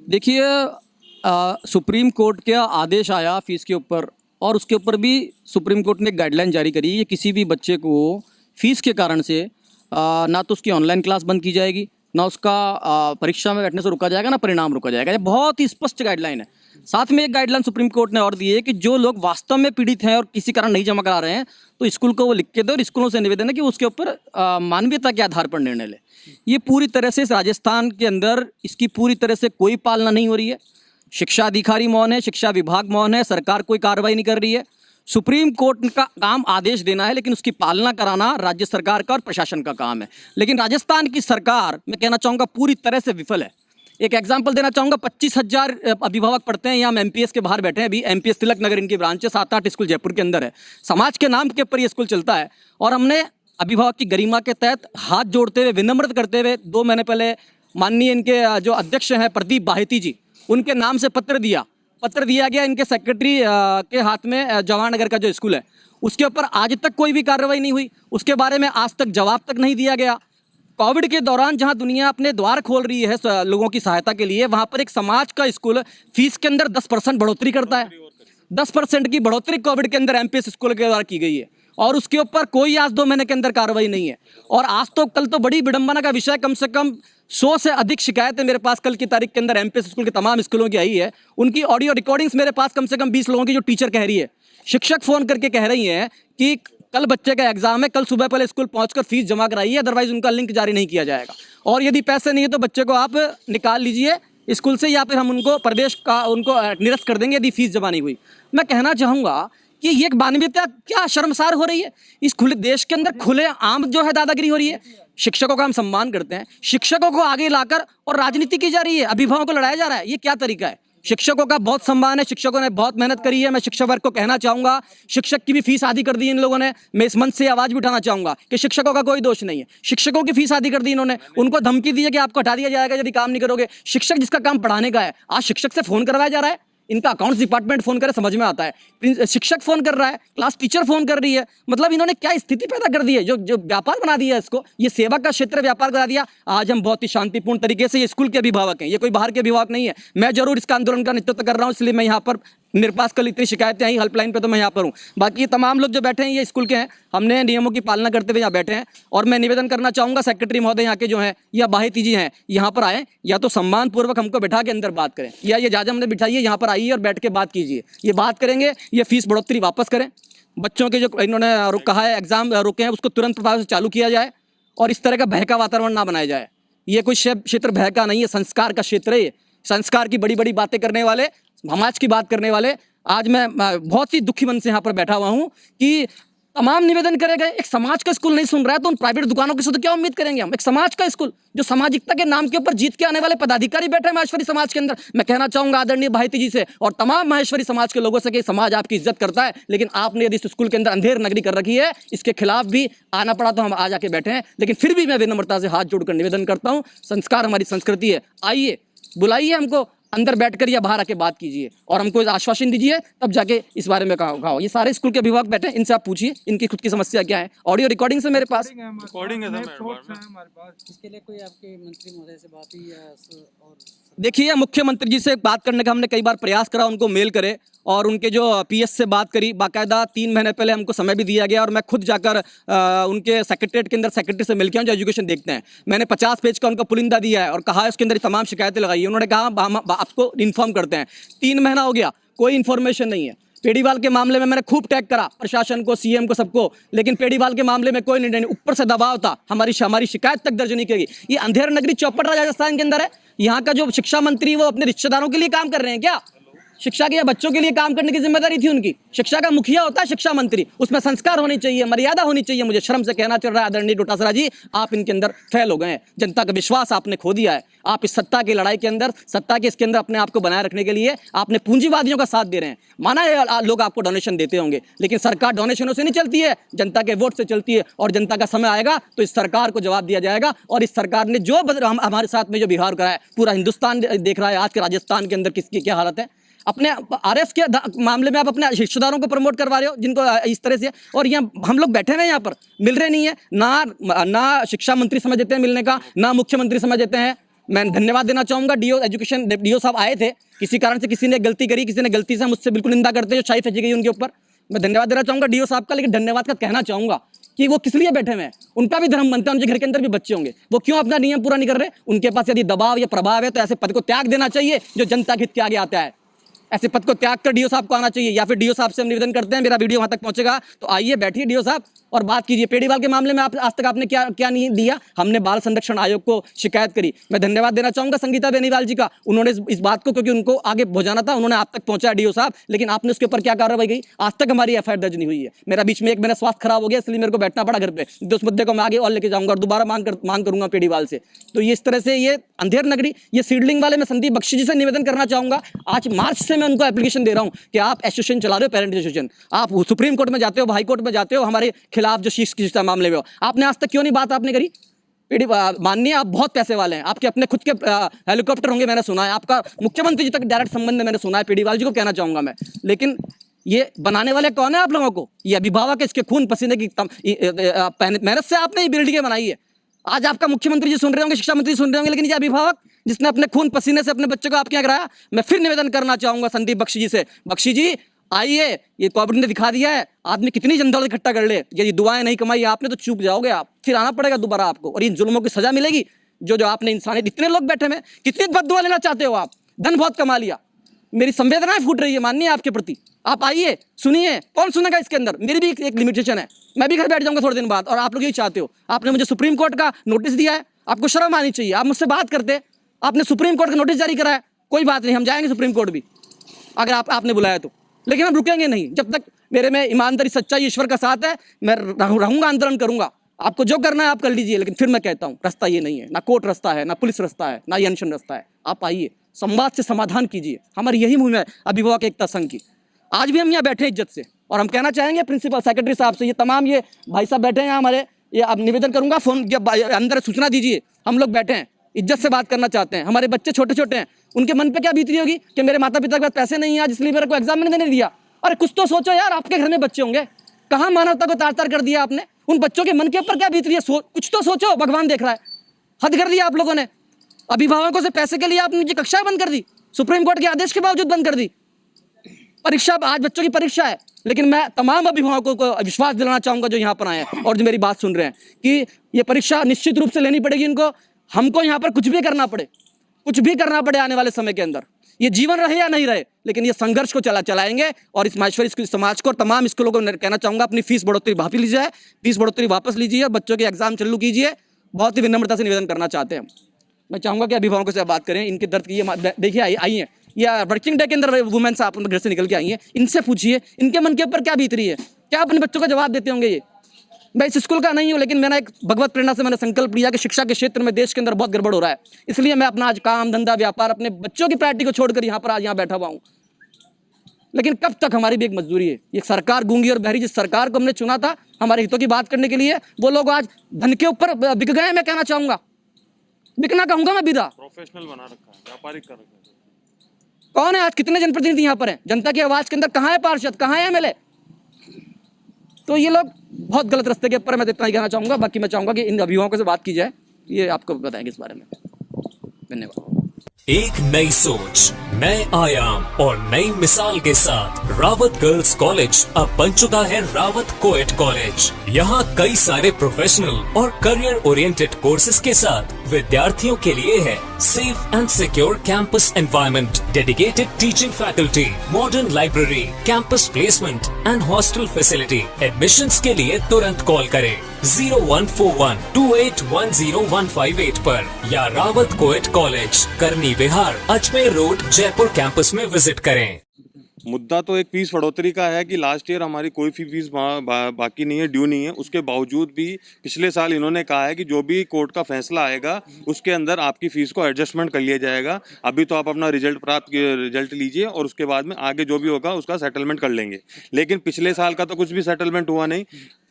देखिए, supreme court का आदेश आया फीस के ऊपर, और उसके ऊपर भी सुप्रीम कोर्ट ने एक गाइडलाइन जारी करी। ये किसी भी बच्चे को फीस के कारण से ना तो उसकी ऑनलाइन क्लास बंद की जाएगी, ना उसका परीक्षा में बैठने से रोका जाएगा, ना परिणाम रोका जाएगा। ये बहुत ही स्पष्ट गाइडलाइन है। साथ में एक गाइडलाइन सुप्रीम कोर्ट ने और दी है कि जो लोग वास्तव में पीड़ित हैं और किसी कारण नहीं जमा करा रहे हैं, तो स्कूल को वो लिख के दे, और स्कूलों से निवेदन है कि उसके ऊपर मानवीयता के आधार पर निर्णय ले। ये पूरी तरह से इस राजस्थान के अंदर इसकी पूरी तरह से कोई पालना नहीं हो रही है। शिक्षा अधिकारी मौन है, शिक्षा विभाग मौन है, सरकार कोई कार्रवाई नहीं कर रही है। सुप्रीम कोर्ट का काम आदेश देना है, लेकिन उसकी पालना कराना राज्य सरकार का और प्रशासन का काम है। लेकिन राजस्थान की सरकार, मैं कहना चाहूँगा, पूरी तरह से विफल है। एक एग्जाम्पल देना चाहूँगा, 25,000 अभिभावक पढ़ते हैं यहाँ। हम एमपीएस के बाहर बैठे हैं अभी। एमपीएस तिलक नगर इनकी ब्रांच है, 7-8 स्कूल जयपुर के अंदर है। समाज के नाम के ऊपर ये स्कूल चलता है, और हमने अभिभावक की गरिमा के तहत हाथ जोड़ते हुए, विनम्र करते हुए 2 महीने पहले माननीय इनके जो अध्यक्ष हैं प्रदीप बाहेती जी, उनके नाम से पत्र दिया गया इनके सेक्रेटरी के हाथ में। जवाहर नगर का जो स्कूल है, उसके ऊपर आज तक कोई भी कार्रवाई नहीं हुई। उसके बारे में आज तक जवाब तक नहीं दिया गया। कोविड के दौरान जहां दुनिया अपने द्वार खोल रही है लोगों की सहायता के लिए, वहां पर एक समाज का स्कूल फीस के अंदर 10% बढ़ोतरी करता है। 10% की बढ़ोतरी कोविड के अंदर एमपीएस स्कूल के द्वारा की गई है, और उसके ऊपर कोई आज 2 महीने के अंदर कार्रवाई नहीं है। और आज तो कल तो बड़ी विडंबना का विषय, कम से कम 100 से अधिक शिकायतें मेरे पास कल की तारीख के अंदर एमपीएस स्कूल के तमाम स्कूलों की आई है। उनकी ऑडियो रिकॉर्डिंग्स मेरे पास कम से कम 20 लोगों की, जो टीचर कह रही है, शिक्षक फ़ोन करके कह रही हैं कि कल बच्चे का एग्जाम है, कल सुबह पहले स्कूल पहुंचकर फीस जमा कराइए, अदरवाइज उनका लिंक जारी नहीं किया जाएगा। और यदि पैसे नहीं है तो बच्चे को आप निकाल लीजिए स्कूल से, या फिर हम उनको प्रदेश का उनको निरस्त कर देंगे यदि फीस जमा नहीं हुई। मैं कहना चाहूँगा कि ये एक मानवीयता क्या शर्मसार हो रही है। इस खुले देश के अंदर खुले आम जो है दादागिरी हो रही है। शिक्षकों का हम सम्मान करते हैं, शिक्षकों को आगे लाकर और राजनीति की जा रही है, अभिभावकों को लड़ाया जा रहा है। ये क्या तरीका है? शिक्षकों का बहुत सम्मान है, शिक्षकों ने बहुत मेहनत करी है। मैं शिक्षक वर्ग को कहना चाहूँगा, शिक्षक की भी फीस आधी कर दी इन लोगों ने। मैं इस मंच से आवाज़ भी उठाना चाहूँगा कि शिक्षकों का कोई दोष नहीं है। शिक्षकों की फीस आधी कर दी इन्होंने, उनको धमकी दी है कि आपको हटा दिया जाएगा यदि काम नहीं करोगे। शिक्षक जिसका काम पढ़ाने का है, आज शिक्षक से फ़ोन करवाया जा रहा है। इनका अकाउंट्स डिपार्टमेंट फ़ोन करे, समझ में आता है। शिक्षक फ़ोन कर रहा है, क्लास टीचर फ़ोन कर रही है। मतलब इन्होंने क्या स्थिति पैदा कर दी है, जो व्यापार बना दिया है इसको। ये सेवा का क्षेत्र व्यापार करा दिया। आज हम बहुत ही शांतिपूर्ण तरीके से, ये स्कूल के अभिभावक हैं, ये कोई बाहर के अभिभावक नहीं है। मैं जरूर इसका आंदोलन का नेतृत्व कर रहा हूँ, इसलिए मैं यहाँ पर, मेरे पास कल इतनी शिकायतें आई हेल्पलाइन पे, तो मैं यहाँ पर हूँ। बाकी ये तमाम लोग जो बैठे हैं ये स्कूल के हैं, हमने नियमों की पालना करते हुए यहाँ बैठे हैं। और मैं निवेदन करना चाहूँगा, सेक्रेटरी महोदय यहाँ के जो हैं, या बाहेती जी हैं, यहाँ पर आए, या तो सम्मानपूर्वक हमको बैठा के अंदर बात करें, या ये जाजा हमने बिठाइए, यहाँ पर आइए और बैठ के बात कीजिए। ये बात करेंगे, ये फीस बढ़ोतरी वापस करें। बच्चों के जो इन्होंने कहा है एग्जाम रुके हैं, उसको तुरंत प्रभाव से चालू किया जाए, और इस तरह का भय का वातावरण ना बनाया जाए। ये कोई क्षेत्र भय का नहीं है, संस्कार का क्षेत्र है। संस्कार की बड़ी बड़ी बातें करने वाले, समाज की बात करने वाले। आज मैं बहुत ही दुखी मन से यहाँ पर बैठा हुआ हूँ कि तमाम निवेदन करे गए। एक समाज का स्कूल नहीं सुन रहा है, तो उन प्राइवेट दुकानों की से तो क्या उम्मीद करेंगे हम? एक समाज का स्कूल, जो सामाजिकता के नाम के ऊपर जीत के आने वाले पदाधिकारी बैठे हैं महेश्वरी समाज के अंदर। मैं कहना चाहूंगा आदरणीय बाहेती जी से और तमाम महेश्वरी समाज के लोगों से कि समाज आपकी इज्जत करता है, लेकिन आपने यदि इस स्कूल के अंदर अंधेर नगरी कर रखी है, इसके खिलाफ भी आना पड़ा तो हम आज आके बैठे हैं। लेकिन फिर भी मैं विनम्रता से हाथ जोड़कर निवेदन करता हूँ, संस्कार हमारी संस्कृति है। आइए, बुलाइए हमको अंदर बैठकर या बाहर आके बात कीजिए, और हमको आश्वासन दीजिए, तब जाके इस बारे में कहा। ये सारे स्कूल के अभिभावक बैठे हैं, इनसे आप पूछिए इनकी खुद की समस्या क्या है। ऑडियो रिकॉर्डिंग से मेरे पास रिकॉर्डिंग है हमारे पास। इसके लिए कोई आपके मंत्री महोदय से बात हुई या और? देखिए, मुख्यमंत्री जी से बात करने का हमने कई बार प्रयास करा, उनको मेल करे, और उनके जो पीएस से बात करी। बाकायदा 3 महीने पहले हमको समय भी दिया गया, और मैं खुद जाकर उनके सेक्रेटरीट के अंदर सेक्रेटरी से मिल के जो एजुकेशन देखते हैं, मैंने 50 पेज का उनका पुलिंदा दिया है और कहा है उसके अंदर तमाम शिकायतें लगाई है। उन्होंने कहा हम आपको इन्फॉर्म करते हैं। 3 महीना हो गया, कोई इन्फॉर्मेशन नहीं है। पेड़ीवाल के मामले में मैंने खूब टैग करा प्रशासन को, सीएम को, सबको, लेकिन पेड़ीवाल के मामले में कोई निर्णय नहीं। ऊपर से दबाव था, हमारी शिकायत तक दर्ज नहीं की। ये अंधेर नगरी चौपट राजस्थान के अंदर है। यहाँ का जो शिक्षा मंत्री वो अपने रिश्तेदारों के लिए काम कर रहे हैं क्या? शिक्षा के या बच्चों के लिए काम करने की जिम्मेदारी थी उनकी। शिक्षा का मुखिया होता है शिक्षा मंत्री, उसमें संस्कार होनी चाहिए, मर्यादा होनी चाहिए। मुझे शर्म से कहना चल रहा है आदरणीय डोटासरा जी, आप इनके अंदर फेल हो गए हैं। जनता का विश्वास आपने खो दिया है। आप इस सत्ता की लड़ाई के अंदर, सत्ता के इसके अंदर अपने आप को बनाए रखने के लिए आपने पूंजीवादियों का साथ दे रहे हैं। माना है लोग आपको डोनेशन देते होंगे, लेकिन सरकार डोनेशनों से नहीं चलती है, जनता के वोट से चलती है। और जनता का समय आएगा तो इस सरकार को जवाब दिया जाएगा। और इस सरकार ने जो हमारे साथ में जो व्यवहार करा है, पूरा हिंदुस्तान देख रहा है आज के राजस्थान के अंदर किसकी क्या हालत है। अपने आरएस के मामले में आप अपने रिश्तेदारों को प्रमोट करवा रहे हो जिनको इस तरह से, और यहाँ हम लोग बैठे हुए हैं यहाँ पर मिल रहे नहीं है, ना शिक्षा मंत्री समझ देते हैं मिलने का, ना मुख्यमंत्री समझ देते हैं। मैं धन्यवाद देना चाहूंगा डीओ एजुकेशन, डीओ साहब आए थे, किसी कारण से किसी ने गलती करी, किसी ने गलती से मुझसे बिल्कुल निंदा करते जो शाही फंसी गई उनके ऊपर, मैं धन्यवाद देना चाहूंगा डीओ साहब का। लेकिन धन्यवाद का कहना चाहूंगा कि वो किस लिए बैठे हुए हैं, उनका भी धर्म बनता है, उनके घर के अंदर भी बच्चे होंगे, वो क्यों अपना नियम पूरा नहीं कर रहे? उनके पास यदि दबाव या प्रभाव है तो ऐसे पद को त्याग देना चाहिए जो जनता के हित के आगे आता है। ऐसे पद को त्याग कर डीओ साहब को आना चाहिए, या फिर डीओ साहब से हम निवेदन करते हैं, मेरा वीडियो वहां तक पहुंचेगा तो आइए बैठिए डीओ साहब और बात कीजिए। पेड़ीवाल के मामले में आप आज तक आपने क्या नहीं दिया? हमने बाल संरक्षण आयोग को शिकायत करी। मैं धन्यवाद देना चाहूंगा संगीता बेनीवाल जी का, उन्होंने इस बात को, क्योंकि उनको आगे पहुंचाना था, उन्होंने आप तक पहुंचाया डीओ साहब, लेकिन आपने उसके ऊपर क्या कार्रवाई की? आज तक हमारी एफआईआर दर्ज नहीं हुई है। मेरा बीच में एक मेरा स्वास्थ्य खराब हो गया, इसलिए मेरे को बैठना पड़ा घर पे, तो उस मुद्दे को मैं आगे और लेके जाऊंगा और दोबारा मांग करूंगा पेड़ीवाल से। तो ये इस तरह से ये अंधेर नगरी, ये सीडलिंग वाले मैं संदीप बख्शी जी से निवेदन करना चाहूंगा। आज मार्च से मैं उनको एप्लीकेशन दे रहा हूं कि आप एसोसिएशन चला रहे हो, पेरेंट एसोसिएशन, आप सुप्रीम कोर्ट में जाते हो, हाई कोर्ट में जाते हो, हमारे खिलाफ जो शिक्षा मामले में हो, आपने आज तक क्यों नहीं बात आपने करी? माननीय आप बहुत पैसे वाले हैं, आपके अपने खुद के हेलीकॉप्टर होंगे मैंने सुना है, आपका मुख्यमंत्री जी तक डायरेक्ट संबंध है मैंने सुना है, पेड़ीवाल जी को कहना चाहूंगा मैं। लेकिन ये बनाने वाले कौन है आप लोगों को? ये अभिभावक है, इसके खून पसीने की मेहनत से आपने ये बिल्डिंगें बनाई है। आज आपका मुख्यमंत्री जी सुन रहे होंगे, शिक्षा मंत्री सुन रहे होंगे, लेकिन ये अभिभावक जिसने अपने खून पसीने से अपने बच्चे को आपके यहाँ कराया, मैं फिर निवेदन करना चाहूंगा संदीप बख्शी जी से, बख्शी जी आइए, ये कोविड ने दिखा दिया है आदमी कितनी जनदौलत इकट्ठा कर ले, यदि दुआएं नहीं कमाई आपने तो चूक जाओगे आप, फिर आना पड़ेगा दोबारा आपको, और इन जुल्मों की सजा मिलेगी जो आपने इंसानियत। इतने लोग बैठे में, कितनी बददुआ लेना चाहते हो आप? धन बहुत कमा लिया, मेरी संवेदनाएं फूट रही है माननीय आपके प्रति, आप आइए सुनिए, कौन सुनेगा इसके अंदर? मेरी भी एक लिमिटेशन है, मैं भी घर बैठ जाऊंगा थोड़े दिन बाद, और आप लोग यही चाहते हो। आपने मुझे सुप्रीम कोर्ट का नोटिस दिया है, आपको शर्म आनी चाहिए, आप मुझसे बात करते, आपने सुप्रीम कोर्ट का नोटिस जारी करा है, कोई बात नहीं, हम जाएंगे सुप्रीम कोर्ट भी अगर आपने बुलाया तो, लेकिन हम रुकेंगे नहीं जब तक मेरे में ईमानदारी, सच्चाई, ईश्वर का साथ है। मैं रहूंगा, आंदोलन करूंगा, आपको जो करना है आप कर लीजिए, लेकिन फिर मैं कहता हूं रास्ता ये नहीं है, ना कोर्ट रास्ता है, ना पुलिस रास्ता है, ना ये अनशन रास्ता है। आप आइए, संवाद से समाधान कीजिए, हमारी यही मुहिम है अभिभावक एकता संघ की। आज भी हम यहाँ बैठे इज्जत से, और हम कहना चाहेंगे प्रिंसिपल सेक्रेटरी साहब से, ये तमाम ये भाई साहब बैठे हैं हमारे, ये अब निवेदन करूंगा, फोन अंदर सूचना दीजिए, हम लोग बैठे हैं इज्जत से बात करना चाहते हैं, हमारे बच्चे छोटे छोटे हैं, उनके मन पे क्या बीत रही होगी कि मेरे माता पिता के पास पैसे नहीं है इसलिए मेरे को एग्जाम नहीं देने दिया। अरे कुछ तो सोचो यार, आपके घर में बच्चे होंगे, कहाँ मानवता को तार तार कर दिया आपने, उन बच्चों के मन के ऊपर क्या बीत रही है, कुछ तो सोचो, भगवान देख रहा है। हद कर दिया आप लोगों ने, अभिभावकों से पैसे के लिए आपने जो कक्षाएं बंद कर दी, सुप्रीम कोर्ट के आदेश के बावजूद बंद कर दी। परीक्षा, आज बच्चों की परीक्षा है, लेकिन मैं तमाम अभिभावकों को विश्वास दिलाना चाहूंगा जो यहाँ पर आए हैं और जो मेरी बात सुन रहे हैं कि ये परीक्षा निश्चित रूप से लेनी पड़ेगी इनको, हमको यहाँ पर कुछ भी करना पड़े आने वाले समय के अंदर, ये जीवन रहे या नहीं रहे, लेकिन ये संघर्ष को चलाएंगे। और इस माहेश्वरी समाज को और तमाम स्कूलों को कहना चाहूंगा, अपनी फीस बढ़ोतरी वापस लीजिए और बच्चों के एग्जाम चालू कीजिए। बहुत ही विनम्रता से निवेदन करना चाहते हैं, मैं चाहूंगा कि अभिभावकों से बात करें, इनके दर्द की देखिए आई हैं, या वर्किंग डे के अंदर वुमेन्स आप घर से निकल के आई हैं, इनसे पूछिए इनके मन के ऊपर क्या बीत रही है, क्या अपने बच्चों का जवाब देते होंगे। ये मैं इस स्कूल का नहीं हूँ, लेकिन मैंने एक भगवत प्रेरणा से मैंने संकल्प लिया कि शिक्षा के क्षेत्र में देश के अंदर बहुत गड़बड़ हो रहा है, इसलिए मैं अपना आज काम धंधा व्यापार अपने बच्चों की प्रायोरिटी को छोड़कर यहाँ पर आज यहाँ बैठा हुआ हूँ। लेकिन कब तक हमारी भी एक मजदूरी है, ये सरकार गूंगी और बहरी, जिस सरकार को हमने चुना था हमारे हितों की बात करने के लिए, वो लोग आज धन के ऊपर बिक गए। मैं कहना चाहूंगा, बिकना कहूंगा मैं, विदा प्रोफेशनल बना रखा है, व्यापारिक कर रखा है। कौन है आज, कितने जनप्रतिनिधि यहाँ पर हैं, जनता की आवाज के अंदर कहाँ है पार्षद, कहाँ है एमएलए? तो ये लोग बहुत गलत रास्ते के ऊपर, मैं इतना ही कहना चाहूंगा। बाकी मैं चाहूंगा कि इन अभिभावकों से बात की जाए, ये आपको बताएंगे इस बारे में। धन्यवाद। एक नई सोच, नए आयाम और नई मिसाल के साथ रावत गर्ल्स कॉलेज अब बन चुका है रावत कोएट कॉलेज। यहाँ कई सारे प्रोफेशनल और करियर ओरिएंटेड कोर्सेज के साथ विद्यार्थियों के लिए है safe and secure campus environment, dedicated teaching faculty, modern library, campus placement and hostel facility. Admissions के लिए तुरंत कॉल करें 0141281015 पर या रावत कोएट कॉलेज, करनी विहार, अजमेर रोड, जयपुर कैंपस में विजिट करें। मुद्दा तो एक फीस बढ़ोतरी का है कि लास्ट ईयर हमारी कोई फीस बाकी नहीं है, ड्यू नहीं है। उसके बावजूद भी पिछले साल इन्होंने कहा है कि जो भी कोर्ट का फैसला आएगा उसके अंदर आपकी फीस को एडजस्टमेंट कर लिया जाएगा। अभी तो आप अपना रिजल्ट लीजिए और उसके बाद में आगे जो भी होगा उसका सेटलमेंट कर लेंगे। लेकिन पिछले साल का तो कुछ भी सेटलमेंट हुआ नहीं।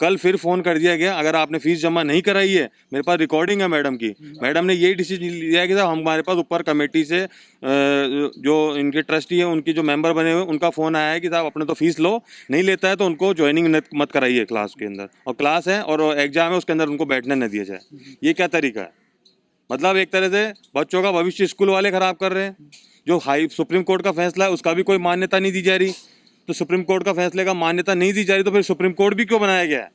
कल फिर फ़ोन कर दिया गया, अगर आपने फ़ीस जमा नहीं कराई है, मेरे पास रिकॉर्डिंग है मैडम की, मैडम ने यही डिसीजन लिया है कि साहब हमारे पास ऊपर कमेटी से जो इनके ट्रस्टी हैं, उनकी जो मेंबर बने हुए, उनका फ़ोन आया है कि साहब अपने तो फ़ीस लो, नहीं लेता है तो उनको ज्वाइनिंग मत कराइए क्लास के अंदर, और क्लास है और एग्जाम है उसके अंदर उनको बैठने न दिया जाए। ये क्या तरीका है? मतलब एक तरह से बच्चों का भविष्य स्कूल वाले ख़राब कर रहे हैं। जो सुप्रीम कोर्ट का फैसला है उसका भी कोई मान्यता नहीं दी जा रही, तो सुप्रीम कोर्ट का फैसले का मान्यता नहीं दी जा रही तो फिर सुप्रीम कोर्ट भी क्यों बनाया गया है?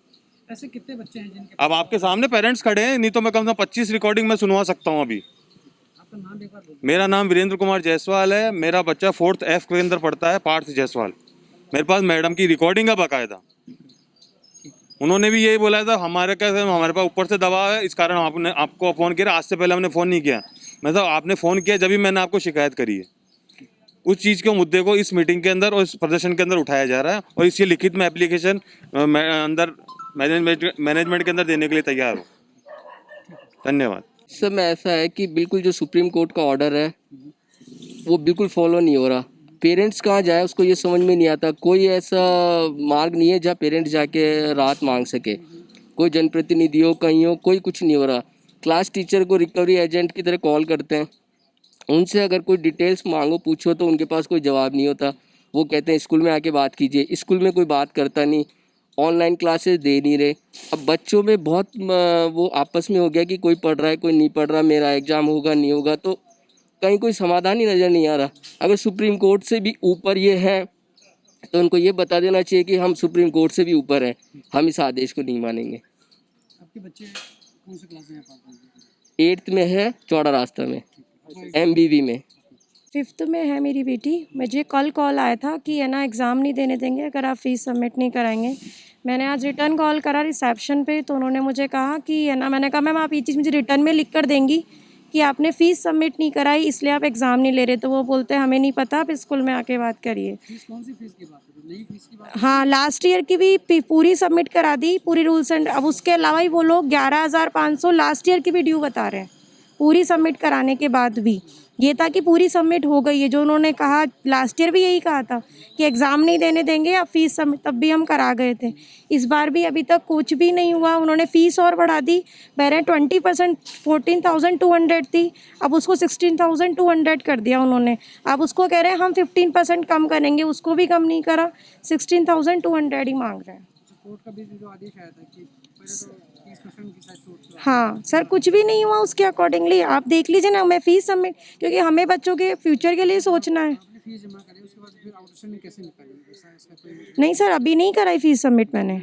ऐसे कितने बच्चे हैं जिनके अब आपके सामने पेरेंट्स खड़े हैं, नहीं तो मैं कम से कम 25 रिकॉर्डिंग में सुनवा सकता हूँ अभी। आपका नाम एक बार बोलो। मेरा नाम वीरेंद्र कुमार जायसवाल है, मेरा बच्चा 4th F के अंदर पढ़ता है, पार्थ जायसवाल। मेरे पास मैडम की रिकॉर्डिंग है बाकायदा। उन्होंने भी यही बोला था हमारे पास ऊपर से दबाव है, इस कारण आपने आपको फ़ोन किया। आज से पहले हमने फ़ोन नहीं किया, मतलब आपने फ़ोन किया जब भी मैंने आपको शिकायत करी है। उस चीज़ के मुद्दे को इस मीटिंग के अंदर और इस प्रदर्शन के अंदर उठाया जा रहा है, और इसके लिखित में एप्लीकेशन अंदर मैनेजमेंट के अंदर देने के लिए तैयार हो। धन्यवाद। इस समय ऐसा है कि बिल्कुल जो सुप्रीम कोर्ट का ऑर्डर है वो बिल्कुल फॉलो नहीं हो रहा। पेरेंट्स कहाँ जाए उसको ये समझ में नहीं आता। कोई ऐसा मार्ग नहीं है जहाँ पेरेंट्स जाके राहत मांग सके। कोई जनप्रतिनिधि हो, कहीं हो, कोई कुछ नहीं हो रहा। क्लास टीचर को रिकवरी एजेंट की तरह कॉल करते हैं, उनसे अगर कोई डिटेल्स मांगो, पूछो तो उनके पास कोई जवाब नहीं होता। वो कहते हैं स्कूल में आके बात कीजिए, स्कूल में कोई बात करता नहीं, ऑनलाइन क्लासेस दे नहीं रहे। अब बच्चों में बहुत वो आपस में हो गया कि कोई पढ़ रहा है, कोई नहीं पढ़ रहा, मेरा एग्ज़ाम होगा नहीं होगा, तो कहीं कोई समाधान ही नज़र नहीं आ रहा। अगर सुप्रीम कोर्ट से भी ऊपर ये है तो उनको ये बता देना चाहिए कि हम सुप्रीम कोर्ट से भी ऊपर हैं, हम इस आदेश को नहीं मानेंगे। आपके बच्चे कौन से क्लास में पढ़ते हैं? 8th में है, चौड़ा रास्ता में, MBV में। 5th में है मेरी बेटी। मुझे कल कॉल आया था कि है ना एग्ज़ाम नहीं देने देंगे अगर आप फ़ीस सबमिट नहीं कराएंगे। मैंने आज रिटर्न कॉल करा रिसेप्शन पे, तो उन्होंने मुझे कहा कि है ना, मैंने कहा मैम आप ये चीज़ मुझे रिटर्न में लिख कर देंगी कि आपने फ़ीस सबमिट नहीं कराई इसलिए आप एग्ज़ाम नहीं ले रहे। तो वो बोलते हैं हमें नहीं पता, आप स्कूल में आके बात करिए। फीस कौन सी फीस की बात है? नई फीस की बात? हाँ, लास्ट ईयर की भी पूरी सबमिट करा दी, पूरी रूल्स एंड। अब उसके अलावा ही वो लोग 11,500 लास्ट ईयर की भी ड्यू बता रहे हैं, पूरी सबमिट कराने के बाद भी। ये था कि पूरी सबमिट हो गई है, जो उन्होंने कहा लास्ट ईयर भी यही कहा था कि एग्ज़ाम नहीं देने देंगे, अब फ़ीस सबमिट, तब भी हम करा गए थे। इस बार भी अभी तक कुछ भी नहीं हुआ। उन्होंने फ़ीस और बढ़ा दी, पहले 20% 14,200 थी, अब उसको 16,200 कर दिया उन्होंने। अब उसको कह रहे हैं हम 15% कम करेंगे, उसको भी कम नहीं करा, 16,200 ही मांग रहे हैं। कोर्ट का भी जो आदेश आया था कि पहले तो 30% की शायद छूट थी। हाँ सर, कुछ भी नहीं हुआ उसके अकॉर्डिंगली। आप देख लीजिए ना, मैं फ़ीस सबमिट, क्योंकि हमें बच्चों के फ्यूचर के लिए सोचना है। आपने फीस जमा करी, उसके बाद फिर आउटस्टैंडिंग कैसे निकालेंगे? ऐसा इसका कोई नहीं सर, अभी नहीं कराई फ़ीस सबमिट मैंने।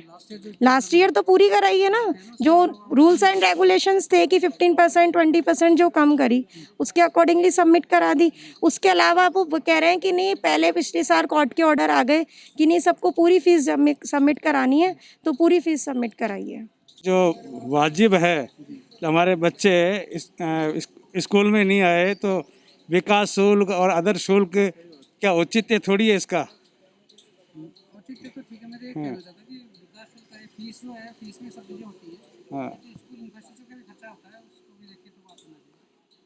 लास्ट ईयर तो पूरी कराई है ना, जो रूल्स एंड रेगुलेशंस थे कि 15% 20% जो कम करी, उसके अकॉर्डिंगली सबमिट करा दी। उसके अलावा वो कह रहे हैं कि नहीं, पहले पिछले साल कोर्ट के ऑर्डर आ गए कि नहीं सबको पूरी फ़ीस सबमिट करानी है, तो पूरी फ़ीस सबमिट कराइए। जो वाजिब है, हमारे बच्चे स्कूल में नहीं आए तो विकास शुल्क और अदर शुल्क क्या औचित्य थोड़ी है इसका। औचित्य तो ठीक है, मैं ये कहना चाहता कि विकास शुल्क है, फीस जो है, फीस में सब चीज़ें होती है, हाँ तो स्कूल इंफ्रास्ट्रक्चर का भी खर्चा होता है, उसको भी देख के तो बात होना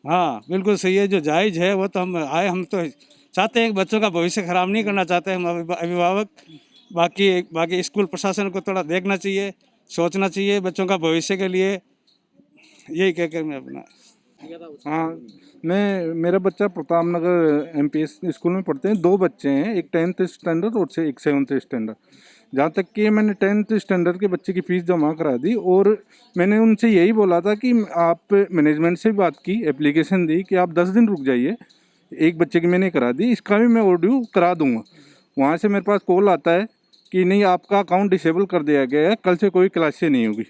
चाहिए। हाँ बिल्कुल सही है, जो जायज़ है वो तो हम आए, हम तो चाहते हैं कि बच्चों का भविष्य ख़राब नहीं करना चाहते हम अभिभावक। बाकी स्कूल प्रशासन को थोड़ा देखना चाहिए, सोचना चाहिए बच्चों का भविष्य के लिए। यही कहकर मैं अपना हाँ, मेरा बच्चा प्रताप नगर MPS स्कूल में पढ़ते हैं। 2 बच्चे हैं, एक 10th स्टैंडर्ड और एक 7th स्टैंडर्ड। जहाँ तक कि मैंने 10th स्टैंडर्ड के बच्चे की फ़ीस जमा करा दी, और मैंने उनसे यही बोला था कि आप मैनेजमेंट से बात की, एप्लीकेशन दी कि आप 10 दिन रुक जाइए। एक बच्चे की मैंने करा दी, इसका भी मैं ऑडियो करा दूँगा। वहाँ से मेरे पास कॉल आता है कि नहीं, आपका अकाउंट डिसेबल कर दिया गया है, कल से कोई क्लासें नहीं होगी।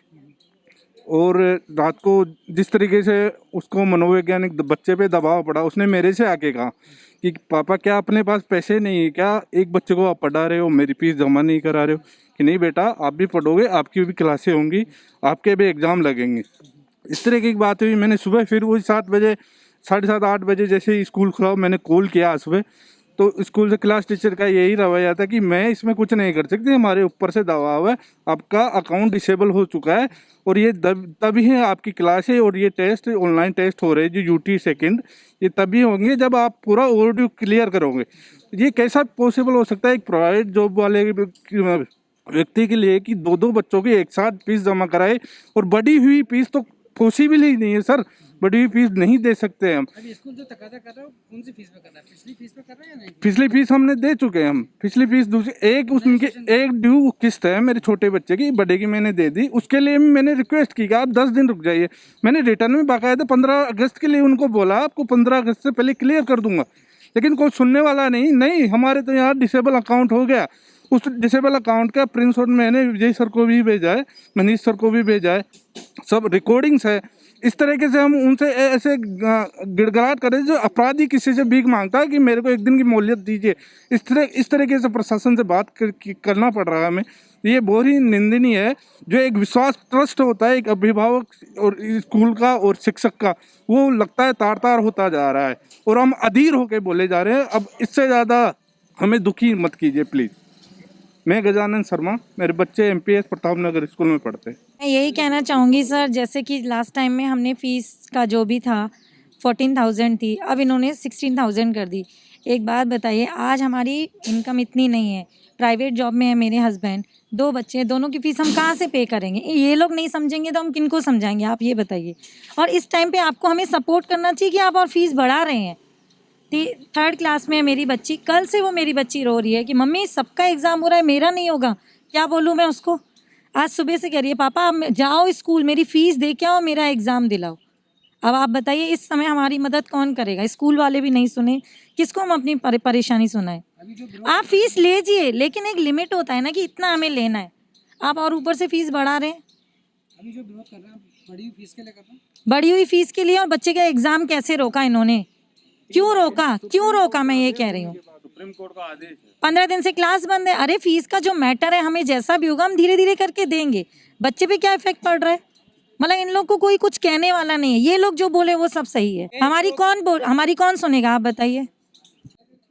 और रात को जिस तरीके से उसको मनोवैज्ञानिक बच्चे पे दबाव पड़ा, उसने मेरे से आके कहा कि पापा क्या अपने पास पैसे नहीं है क्या, एक बच्चे को आप पढ़ा रहे हो, मेरी फीस जमा नहीं करा रहे हो? कि नहीं बेटा, आप भी पढ़ोगे, आपकी भी क्लासें होंगी, आपके भी एग्ज़ाम लगेंगे। इस तरह की बात हुई। मैंने सुबह फिर वही 7 बजे 7:30 8 बजे जैसे ही स्कूल खुला, मैंने कॉल किया सुबह, तो स्कूल से क्लास टीचर का यही रवैया था कि मैं इसमें कुछ नहीं कर सकती, हमारे ऊपर से दबाव है, आपका अकाउंट डिसेबल हो चुका है और ये तभी है आपकी क्लास है, और ये टेस्ट ऑनलाइन टेस्ट हो रहे हैं जो UT सेकंड, ये तभी होंगे जब आप पूरा ऑडियो क्लियर करोगे। ये कैसा पॉसिबल हो सकता है? एक प्राइवेट जॉब वाले व्यक्ति के लिए कि दो दो बच्चों की एक साथ फीस जमा कराए, और बढ़ी हुई फीस तो पॉसिबल ही नहीं है सर, बढ़ी हुई फीस नहीं दे सकते हम। अभी स्कूल जो तकाजा कर रहा है कौन सी फीस पे कर रहा है? पिछली फीस पे कर रहा है या नहीं? पिछली फीस हमने दे चुके हैं, हम पिछली फीस दूसरी एक उसमें एक ड्यू किस्त है मेरे छोटे बच्चे की, बड़े की मैंने दे दी, उसके लिए मैंने रिक्वेस्ट की कि आप 10 दिन रुक जाइए। मैंने रिटर्न में बाकायदा 15 अगस्त के लिए उनको बोला आपको 15 अगस्त से पहले क्लियर कर दूंगा, लेकिन कोई सुनने वाला नहीं हमारे तो यहाँ डिसेबल अकाउंट हो गया। उस डिसेबल अकाउंट का प्रिंट शॉट मैंने विजय सर को भी भेजा है, मनीष सर को भी भेजा है, सब रिकॉर्डिंग्स है। इस तरीके से हम उनसे ऐसे गिड़गिड़ाहट करें, जो अपराधी किसी से भीख मांगता है कि मेरे को एक दिन की मोहलत दीजिए, इस तरीके से प्रशासन से बात करना पड़ रहा है हमें। ये बहुत ही निंदनीय है। जो एक विश्वास ट्रस्ट होता है एक अभिभावक और स्कूल का और शिक्षक का, वो लगता है तार तार होता जा रहा है और हम अधीर होकर बोले जा रहे हैं। अब इससे ज़्यादा हमें दुखी मत कीजिए प्लीज़। मैं गजानन शर्मा, मेरे बच्चे एमपीएस प्रताप नगर स्कूल में पढ़ते हैं। मैं यही कहना चाहूँगी सर, जैसे कि लास्ट टाइम में हमने फ़ीस का जो भी था 14,000 थी, अब इन्होंने 16,000 कर दी। एक बात बताइए, आज हमारी इनकम इतनी नहीं है, प्राइवेट जॉब में है मेरे हस्बैंड, 2 बच्चे, दोनों की फ़ीस हम कहाँ से पे करेंगे? ये लोग नहीं समझेंगे तो हम किनको समझाएंगे, आप ये बताइए। और इस टाइम पे आपको हमें सपोर्ट करना चाहिए कि आप और फ़ीस बढ़ा रहे हैं। 3rd क्लास में है मेरी बच्ची, कल से वो मेरी बच्ची रो रही है कि मम्मी सबका एग्ज़ाम हो रहा है, मेरा नहीं होगा। क्या बोलूँ मैं उसको? आज सुबह से कह रही है पापा अब जाओ स्कूल, मेरी फ़ीस दे के आओ, मेरा एग्ज़ाम दिलाओ। अब आप बताइए इस समय हमारी मदद कौन करेगा? स्कूल वाले भी नहीं सुने, किसको हम अपनी परेशानी सुनाएं? आप फ़ीस लीजिए, लेकिन एक लिमिट होता है ना कि इतना हमें लेना है। आप और ऊपर से फ़ीस बढ़ा रहे हैं। अभी जो विरोध कर रहे हैं बड़ी हुई फीस के लिए कर रहे हैं? बढ़ी हुई फ़ीस के लिए। और बच्चे का एग्ज़ाम कैसे रोका इन्होंने? क्यों रोका मैं ये कह रही हूँ। सुप्रीम कोर्ट का आदेश है, 15 दिन से क्लास बंद है। अरे फीस का जो मैटर है, हमें जैसा भी होगा हम धीरे धीरे करके देंगे। बच्चे पे क्या इफेक्ट पड़ रहा है? मतलब इन लोग को कोई कुछ कहने वाला नहीं है। ये लोग जो बोले वो सब सही है, हमारी कौन सुनेगा? आप बताइए।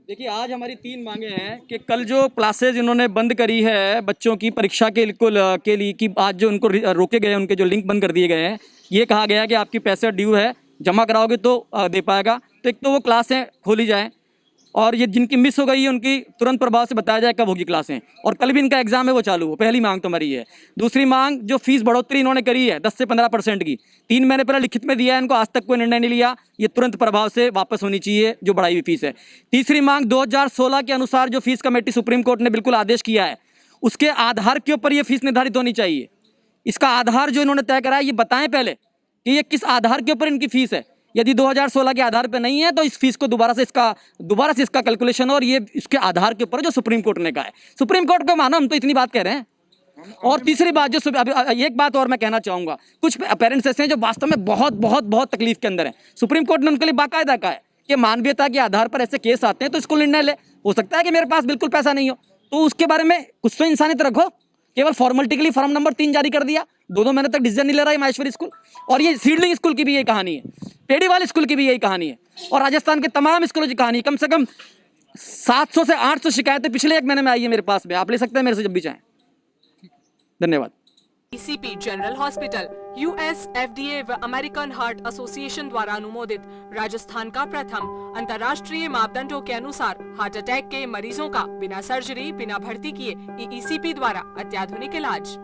देखिए, आज हमारी 3 मांगे हैं कि कल जो क्लासेज इन्होंने बंद करी है बच्चों की परीक्षा के लिए कि आज जो उनको रोके गए, उनके जो लिंक बंद कर दिए गए हैं, ये कहा गया है कि आपकी पैसा ड्यू है, जमा कराओगे तो दे पाएगा। तो एक तो वो क्लासें खोली जाएँ, और ये जिनकी मिस हो गई है उनकी तुरंत प्रभाव से बताया जाए कब होगी क्लासें, और कल भी इनका एग्जाम है वो चालू हो। पहली मांग तो हमारी है। दूसरी मांग, जो फीस बढ़ोतरी इन्होंने करी है 10 से 15% की, 3 महीने पहले लिखित में दिया है इनको, आज तक कोई निर्णय नहीं लिया, ये तुरंत प्रभाव से वापस होनी चाहिए जो बढ़ाई हुई फीस है। तीसरी मांग, 2016 के अनुसार जो फीस कमेटी सुप्रीम कोर्ट ने बिल्कुल आदेश किया है, उसके आधार के ऊपर ये फीस निर्धारित होनी चाहिए। इसका आधार जो इन्होंने तय करा है, ये बताएं पहले कि ये किस आधार के ऊपर इनकी फीस है। यदि 2016 के आधार पर नहीं है तो इस फीस को दोबारा से इसका कैलकुलेशन, और ये इसके आधार के ऊपर जो सुप्रीम कोर्ट ने कहा है, सुप्रीम कोर्ट को मानो, हम तो इतनी बात कह रहे हैं। और तीसरी बात, जो एक बात और मैं कहना चाहूँगा, कुछ पेरेंट्स ऐसे हैं जो वास्तव में बहुत बहुत बहुत तकलीफ के अंदर हैं। सुप्रीम कोर्ट ने उनके लिए बाकायदा कहा है कि मानवीयता के आधार पर ऐसे केस आते हैं तो इसको निर्णय ले। हो सकता है कि मेरे पास बिल्कुल पैसा नहीं हो, तो उसके बारे में कुछ तो इंसानियत रखो। केवल फॉर्मेलिटी के लिए फॉर्म नंबर 3 जारी कर दिया, 2 महीने तक डिसीजन नहीं ले रहा है माहेश्वरी स्कूल। और ये सीडलिंग स्कूल की भी यही कहानी है, पेड़ीवाल स्कूल की भी यही कहानी है, और राजस्थान के तमाम स्कूलों की कहानी। कम से कम 700 से 800 शिकायतें पिछले 1 महीने में आई है मेरे पास में। आप ले सकते हैं मेरे से जब भी चाहें। धन्यवाद। ECP general hospital US FDA व अमेरिकन हार्ट एसोसिएशन द्वारा अनुमोदित राजस्थान का प्रथम अंतर्राष्ट्रीय मापदंडों के अनुसार हार्ट अटैक के मरीजों का बिना सर्जरी, बिना भर्ती किए ECP द्वारा अत्याधुनिक इलाज।